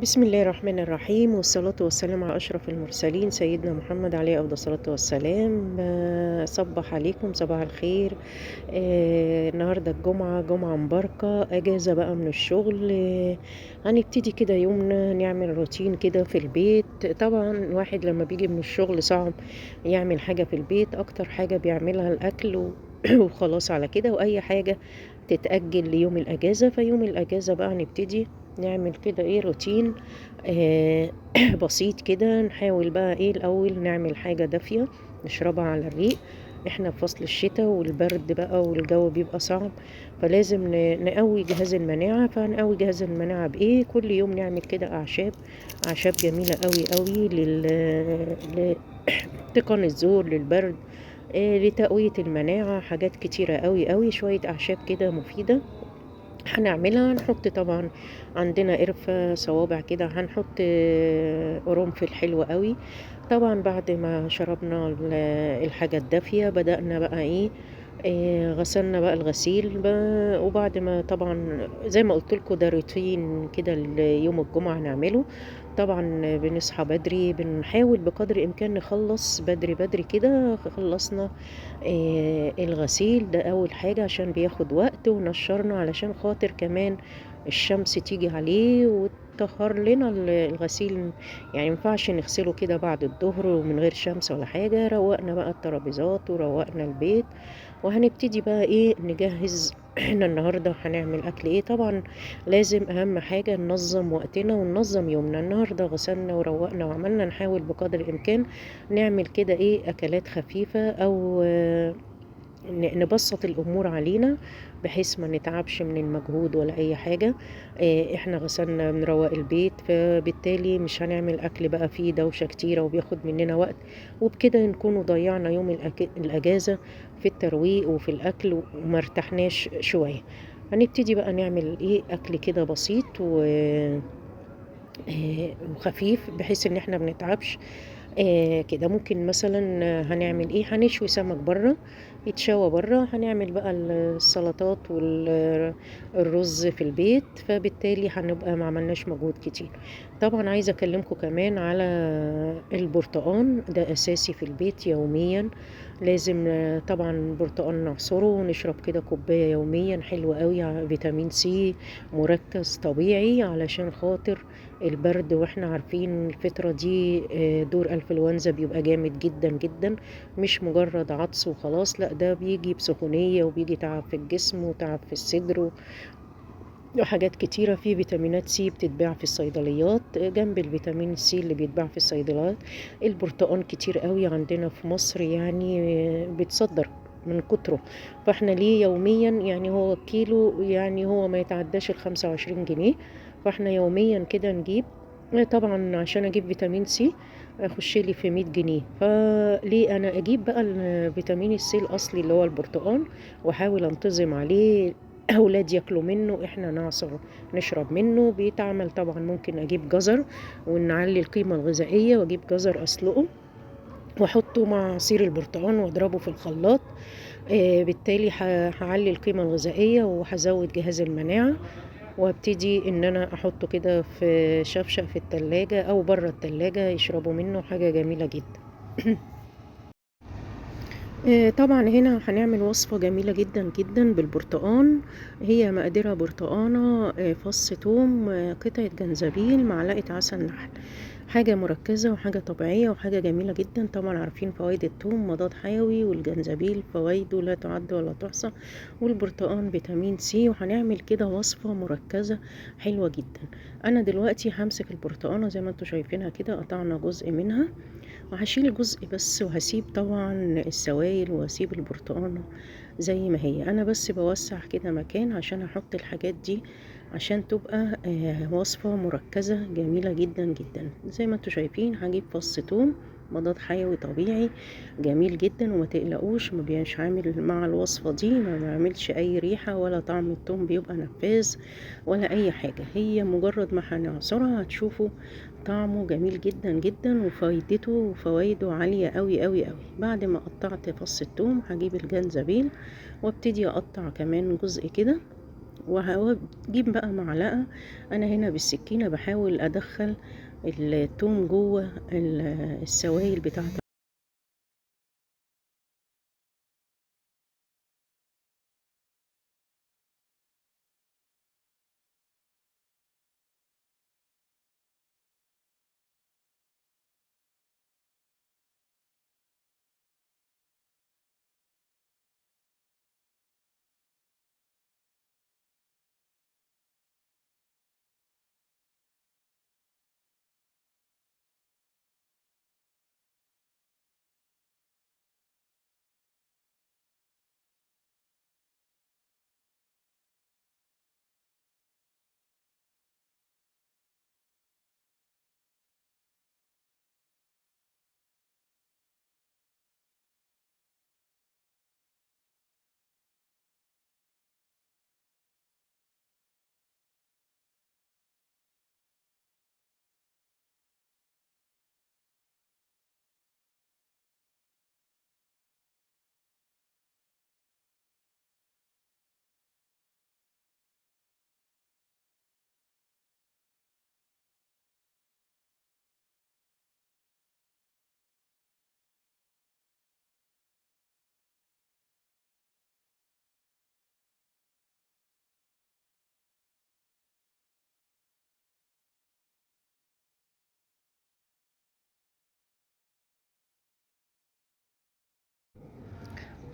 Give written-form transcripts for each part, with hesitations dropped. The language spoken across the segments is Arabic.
بسم الله الرحمن الرحيم، والصلاة والسلام على أشرف المرسلين سيدنا محمد عليه أفضل الصلاة والسلام. صبح عليكم صباح الخير. النهاردة الجمعة، جمعة مباركة، أجازة بقى من الشغل. هنبتدي كده يومنا نعمل روتين كده في البيت. طبعا الواحد لما بيجي من الشغل صعب يعمل حاجة في البيت، أكتر حاجة بيعملها الأكل وخلاص على كده، وأي حاجة تتأجل ليوم الأجازة. فيوم الأجازة بقى نبتدي نعمل كده ايه روتين آه بسيط كده. نحاول بقى ايه الأول نعمل حاجة دافية نشربها على الريق. احنا في فصل الشتاء والبرد بقى والجو بيبقى صعب، فلازم نقوي جهاز المناعة. فهنقوي جهاز المناعة بإيه؟ كل يوم نعمل كده أعشاب جميلة قوي قوي لتقن الزور، للبرد، لتقوية المناعة. حاجات كتيرة قوي قوي، شوية أعشاب كده مفيدة هنعملها. هنحط طبعا عندنا قرفة صوابع كده، هنحط قرنفل حلو قوي. طبعا بعد ما شربنا الحاجة الدافية بدأنا بقى ايه، غسلنا بقى الغسيل وبعد ما طبعا زي ما قلت لكم ده روتين كده يوم الجمعة هنعمله. طبعا بنصحى بدري، بنحاول بقدر الإمكان نخلص بدري بدري كده. خلصنا الغسيل ده أول حاجة عشان بياخد وقت، ونشرنا علشان خاطر كمان الشمس تيجي عليه وتطهر لنا الغسيل. يعني مينفعش نغسله كده بعد الظهر ومن غير شمس ولا حاجة. روقنا بقى الترابيزات وروقنا البيت، وهنبتدي بقى ايه نجهز. احنا النهاردة هنعمل اكل ايه؟ طبعا لازم اهم حاجة ننظم وقتنا وننظم يومنا. النهاردة غسلنا وروقنا وعملنا، نحاول بقدر الامكان نعمل كده ايه اكلات خفيفة، او نبسط الأمور علينا بحيث ما نتعبش من المجهود ولا أي حاجة. احنا غسلنا بنروق البيت، فبالتالي مش هنعمل أكل بقى فيه دوشة كتيرة وبياخد مننا وقت، وبكده نكون ضيعنا يوم الأجازة في الترويق وفي الأكل وما ارتحناش شوية. هنبتدي بقى نعمل ايه أكل كده بسيط وخفيف بحيث ان احنا بنتعبش. كده ممكن مثلا هنعمل ايه، هنشوي سمك بره يتشوى بره. هنعمل بقى السلطات والرز في البيت، فبالتالي هنبقى ما عملناش مجهود كتير. طبعا عايزة اكلمكم كمان على البرتقان، ده اساسي في البيت يوميا. لازم طبعا برتقان نعصره ونشرب كده كوباية يوميا، حلو قوي، فيتامين سي مركز طبيعي علشان خاطر البرد. واحنا عارفين الفترة دي دور انفلونزا بيبقى جامد جدا جدا، مش مجرد عطس وخلاص، لا ده بيجي بسخونية وبيجي تعب في الجسم وتعب في الصدر وحاجات كتيرة. في فيتامينات سي بتتباع في الصيدليات جنب الفيتامين السي اللي بيتباع في الصيدليات. البرتقال كتير قوي عندنا في مصر، يعني بيتصدر من كتره. فاحنا ليه يوميا، يعني هو كيلو يعني هو ما يتعداش ال25 جنيه، فاحنا يوميا كده نجيب. طبعا عشان اجيب فيتامين سي اخش لي في 100 جنيه، فليه انا اجيب بقى الفيتامين السي الاصلي اللي هو البرتقال واحاول انتظم عليه. اولاد ياكلوا منه، احنا نعصر نشرب منه. بيتعمل طبعا ممكن اجيب جزر ونعلي القيمة الغذائية، واجيب جزر اسلقه واحطه مع عصير البرتقال واضربه في الخلاط. بالتالي هعلي القيمة الغذائية وهزود جهاز المناعة، وابتدي ان انا احطه كده في شفشق في التلاجة او بره التلاجة يشربوا منه، حاجة جميلة جدا. طبعا هنا هنعمل وصفة جميلة جدا جدا بالبرتقان. هي مقدرة برتقانة، فص ثوم، قطعة جنزبيل، معلقة عسل نحل. حاجة مركزة وحاجة طبيعية وحاجة جميلة جدا. طبعا عارفين فوائد الثوم مضاد حيوي، والجنزبيل فوائده لا تعد ولا تحصى، والبرتقان فيتامين سي. وهنعمل كده وصفة مركزة حلوة جدا. انا دلوقتي همسك البرتقانة زي ما انتوا شايفينها كده، قطعنا جزء منها وهشيل جزء بس، وهسيب طبعا السوائل وهسيب البرتقانة زي ما هي. انا بس بوسع كده مكان عشان احط الحاجات دي عشان تبقى وصفة مركزة جميلة جدا جدا. زي ما انتوا شايفين هجيب فص ثوم مضاد حيوي طبيعي جميل جدا، وما تقلقوش ما بيبقاش عامل مع الوصفة دي، ما بيعملش اي ريحة ولا طعم. الثوم بيبقى نفاذ ولا اي حاجة، هي مجرد ما هنعصرها هتشوفوا طعمه جميل جدا جدا، وفايدته وفوائده عالية قوي قوي قوي. بعد ما قطعت فص الثوم هجيب الجنزبيل وابتدي اقطع كمان جزء كده وهجيب بقى معلقة. أنا هنا بالسكينة بحاول أدخل التوم جوه السوائل بتاعة.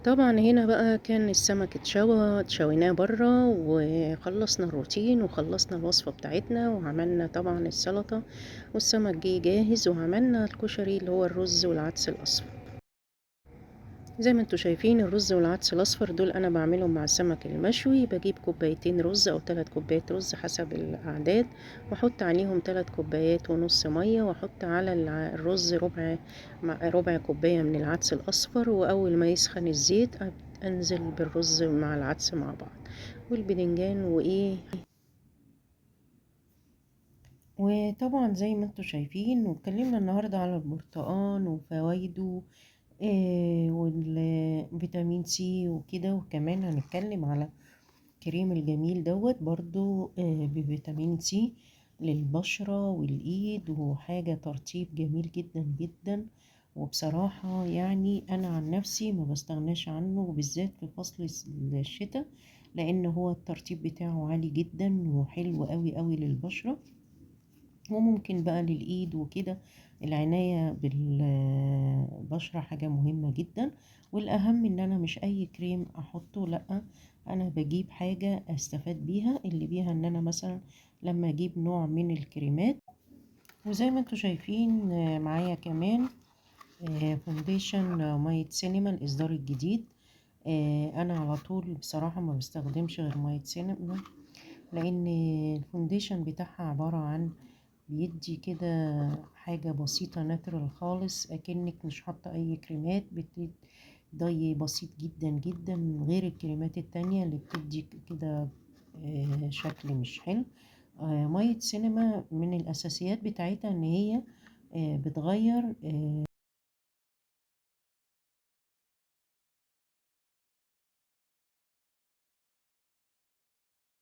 طبعا هنا بقى كان السمك اتشويناه برا وخلصنا الروتين وخلصنا الوصفة بتاعتنا وعملنا طبعا السلطة، والسمك جه جاهز، وعملنا الكشري اللي هو الرز والعدس الأصفر. زي ما انتوا شايفين الرز والعدس الأصفر دول أنا بعملهم مع السمك المشوي. بجيب كوبايتين رز أو 3 كوبايات رز حسب الأعداد، واحط عليهم 3 كوبايات ونص مية، واحط على الرز ربع كوباية من العدس الأصفر. وأول ما يسخن الزيت أنزل بالرز مع العدس مع بعض والبدنجان وطبعا زي ما انتوا شايفين، واتكلمنا النهاردة على البرتقال وفوائده والفيتامين سي وكده، وكمان هنتكلم على كريم الجميل دوت برضو بفيتامين سي للبشرة والإيد، وحاجة ترطيب جميل جدا جدا. وبصراحة يعني أنا عن نفسي ما بستغناش عنه، وبالذات في فصل الشتاء، لأن هو الترطيب بتاعه عالي جدا وحلو قوي قوي للبشرة. وممكن بقى للإيد وكده، العناية بالبشرة حاجة مهمة جدا. والأهم إن أنا مش أي كريم أحطه، لأ، أنا بجيب حاجة أستفاد بيها، اللي بيها إن أنا مثلا لما أجيب نوع من الكريمات. وزي ما انتوا شايفين معايا كمان فونديشن مية سينما الإصدار الجديد. أنا على طول بصراحة ما بستخدمش غير مية سينما، لأن الفونديشن بتاعها عبارة عن بيدي كده حاجة بسيطة ناترال خالص، أكنك مش حاطة أي كريمات. بتدي ضي بسيط جدا جدا، غير الكريمات التانية اللي بتدي كده شكل مش حلو. مية سينما من الأساسيات بتاعتها إن هي بتغير